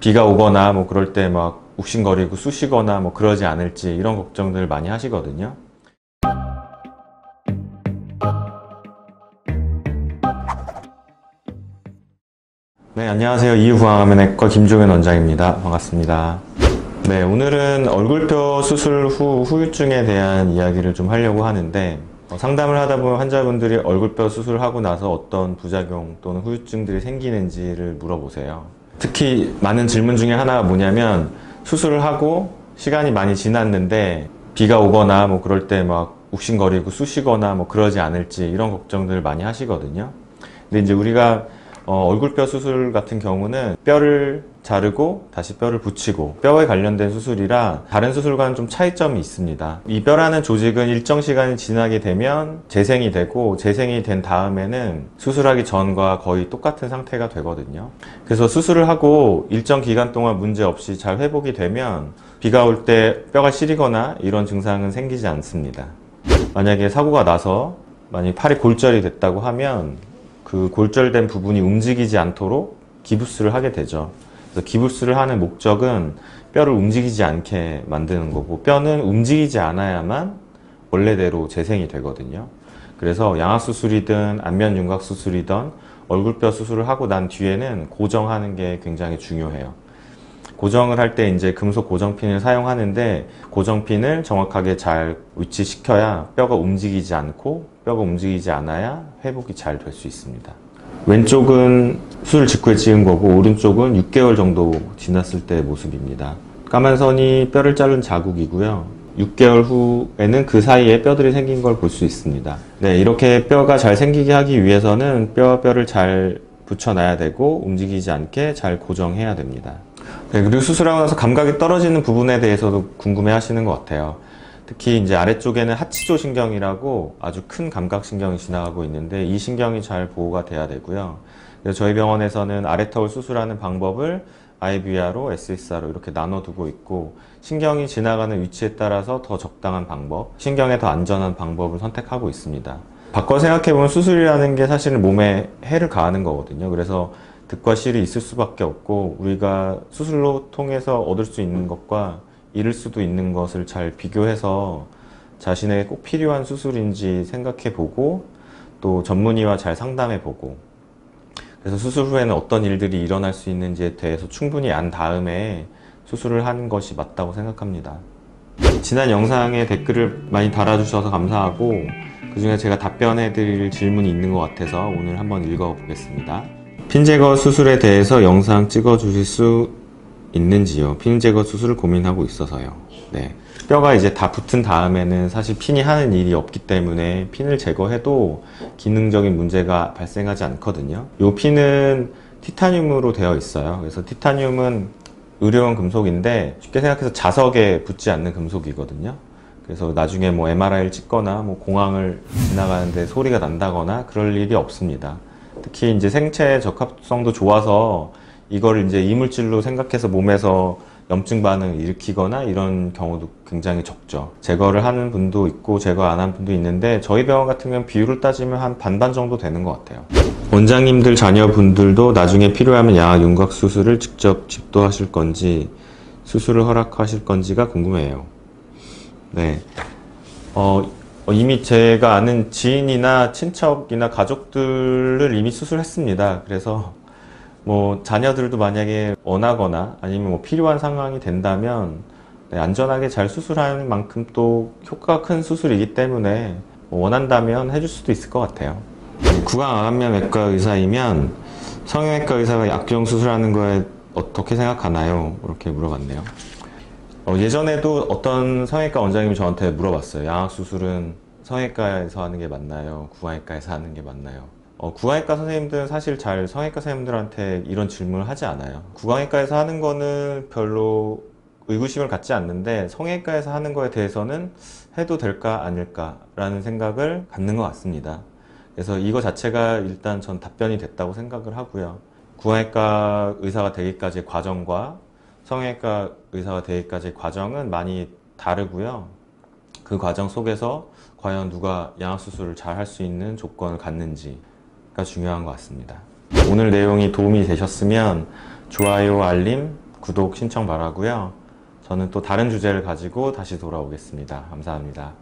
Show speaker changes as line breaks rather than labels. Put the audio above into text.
비가 오거나 뭐 그럴 때 막 욱신거리고 쑤시거나 뭐 그러지 않을지 이런 걱정들 많이 하시거든요. 네, 안녕하세요. 이유부항암내과 김종현 원장입니다. 반갑습니다. 네, 오늘은 얼굴뼈 수술 후 후유증에 대한 이야기를 좀 하려고 하는데, 상담을 하다 보면 환자분들이 얼굴뼈 수술하고 나서 어떤 부작용 또는 후유증들이 생기는지를 물어보세요. 특히 많은 질문 중에 하나가 뭐냐면, 수술을 하고 시간이 많이 지났는데 비가 오거나 뭐 그럴 때 막 욱신거리고 쑤시거나 뭐 그러지 않을지 이런 걱정들을 많이 하시거든요. 근데 이제 우리가 얼굴뼈 수술 같은 경우는 뼈를 자르고 다시 뼈를 붙이고 뼈에 관련된 수술이라 다른 수술과는 좀 차이점이 있습니다. 이 뼈라는 조직은 일정 시간이 지나게 되면 재생이 되고, 재생이 된 다음에는 수술하기 전과 거의 똑같은 상태가 되거든요. 그래서 수술을 하고 일정 기간 동안 문제 없이 잘 회복이 되면 비가 올 때 뼈가 시리거나 이런 증상은 생기지 않습니다. 만약에 사고가 나서 만약 팔이 골절이 됐다고 하면 그 골절된 부분이 움직이지 않도록 기부스를 하게 되죠. 그래서 기부스를 하는 목적은 뼈를 움직이지 않게 만드는 거고, 뼈는 움직이지 않아야만 원래대로 재생이 되거든요. 그래서 양악수술이든 안면윤곽수술이든 얼굴뼈 수술을 하고 난 뒤에는 고정하는 게 굉장히 중요해요. 고정을 할 때 이제 금속 고정핀을 사용하는데, 고정핀을 정확하게 잘 위치시켜야 뼈가 움직이지 않고, 뼈가 움직이지 않아야 회복이 잘 될 수 있습니다. 왼쪽은 수술 직후에 찍은 거고, 오른쪽은 6개월 정도 지났을 때의 모습입니다. 까만 선이 뼈를 자른 자국이고요. 6개월 후에는 그 사이에 뼈들이 생긴 걸 볼 수 있습니다. 네, 이렇게 뼈가 잘 생기게 하기 위해서는 뼈를 잘 붙여놔야 되고, 움직이지 않게 잘 고정해야 됩니다. 네, 그리고 수술하고 나서 감각이 떨어지는 부분에 대해서도 궁금해 하시는 것 같아요. 특히 이제 아래쪽에는 하치조 신경이라고 아주 큰 감각신경이 지나가고 있는데, 이 신경이 잘 보호가 돼야 되고요. 그래서 저희 병원에서는 아래턱을 수술하는 방법을 IVR로, SSR로 이렇게 나눠두고 있고, 신경이 지나가는 위치에 따라서 더 적당한 방법, 신경에 더 안전한 방법을 선택하고 있습니다. 바꿔 생각해보면 수술이라는 게 사실은 몸에 해를 가하는 거거든요. 그래서 득과 실이 있을 수밖에 없고, 우리가 수술로 통해서 얻을 수 있는 것과 잃을 수도 있는 것을 잘 비교해서 자신에게 꼭 필요한 수술인지 생각해보고, 또 전문의와 잘 상담해보고, 그래서 수술 후에는 어떤 일들이 일어날 수 있는지에 대해서 충분히 안 다음에 수술을 하는 것이 맞다고 생각합니다. 지난 영상에 댓글을 많이 달아주셔서 감사하고, 그 중에 제가 답변해드릴 질문이 있는 것 같아서 오늘 한번 읽어보겠습니다. 핀 제거 수술에 대해서 영상 찍어주실 수 있는지요? 핀 제거 수술을 고민하고 있어서요. 네. 뼈가 이제 다 붙은 다음에는 사실 핀이 하는 일이 없기 때문에 핀을 제거해도 기능적인 문제가 발생하지 않거든요. 이 핀은 티타늄으로 되어 있어요. 그래서 티타늄은 의료용 금속인데 쉽게 생각해서 자석에 붙지 않는 금속이거든요. 그래서 나중에 뭐 MRI를 찍거나 뭐 공항을 지나가는데 소리가 난다거나 그럴 일이 없습니다. 특히 이제 생체 적합성도 좋아서 이거를 이제 이물질로 생각해서 몸에서 염증 반응을 일으키거나 이런 경우도 굉장히 적죠. 제거를 하는 분도 있고 제거 안 하는 분도 있는데, 저희 병원 같은 경우는 비율을 따지면 한 반반 정도 되는 것 같아요. 원장님들 자녀분들도 나중에 필요하면 양악 윤곽 수술을 직접 집도하실 건지 수술을 허락하실 건지가 궁금해요. 네. 이미 제가 아는 지인이나 친척이나 가족들을 이미 수술했습니다. 그래서 뭐 자녀들도 만약에 원하거나 아니면 뭐 필요한 상황이 된다면 안전하게 잘 수술하는 만큼 또 효과가 큰 수술이기 때문에 원한다면 해줄 수도 있을 것 같아요. 구강암면외과 의사이면 성형외과 의사가 약종 수술하는 거에 어떻게 생각하나요? 이렇게 물어봤네요. 예전에도 어떤 성형외과 원장님이 저한테 물어봤어요. 양악수술은 성형외과에서 하는 게 맞나요? 구강외과에서 하는 게 맞나요? 구강외과 선생님들은 사실 잘 성형외과 선생님들한테 이런 질문을 하지 않아요. 구강외과에서 하는 거는 별로 의구심을 갖지 않는데, 성형외과에서 하는 거에 대해서는 해도 될까 아닐까 라는 생각을 갖는 것 같습니다. 그래서 이거 자체가 일단 전 답변이 됐다고 생각을 하고요. 구강외과 의사가 되기까지의 과정과 성형외과 의사가 되기까지의 과정은 많이 다르고요. 그 과정 속에서 과연 누가 양악수술을 잘 할 수 있는 조건을 갖는지가 중요한 것 같습니다. 오늘 내용이 도움이 되셨으면 좋아요, 알림, 구독 신청 바라고요. 저는 또 다른 주제를 가지고 다시 돌아오겠습니다. 감사합니다.